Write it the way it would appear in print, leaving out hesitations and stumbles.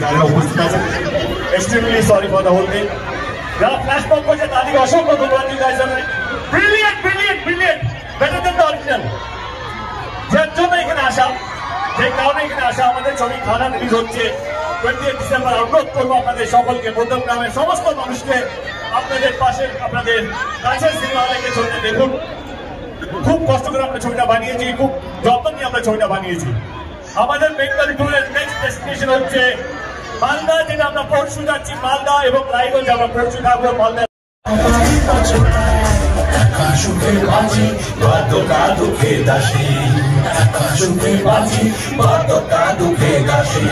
যারা উপস্থিত আছেন, extremely sorry for the whole thing. যারা ফ্ল্যাশ মব করছে তাদেরকে অসংখ্য ধন্যবাদ দিতে চাই। Brilliant brilliant brilliant, better than the original. যার জন্য এখানে আসা, যে কারণে এখানে আসা, আমাদের ছবি খানা রিলিজ হচ্ছে 28 ডিসেম্বর। অনুরোধ করবো আপনাদের সকলকে, মধ্যম গ্রামের সমস্ত মানুষকে আপনাদের পাশের, আপনাদের কাছের সিনেমা হলে ছবিটা দেখুন। খুব কষ্ট করে আমরা ছবিটা বানিয়েছি, খুব যত্ন নিয়ে আমরা ছবিটা বানিয়েছি। আমাদের বেঙ্গল ট্যুরের নেক্সট ডেস্টিনেশন হচ্ছে মালদা, যেটা আমরা পরশু যাচ্ছি। মালদা এবং রায়গঞ্জ আমরা পরশু থাকবো। মালদা সুখে বাঁচি বাদ্যটা দুঃখে দাসী, সুখে বাঁচি বাদ্যটা দুঃখে দাসী।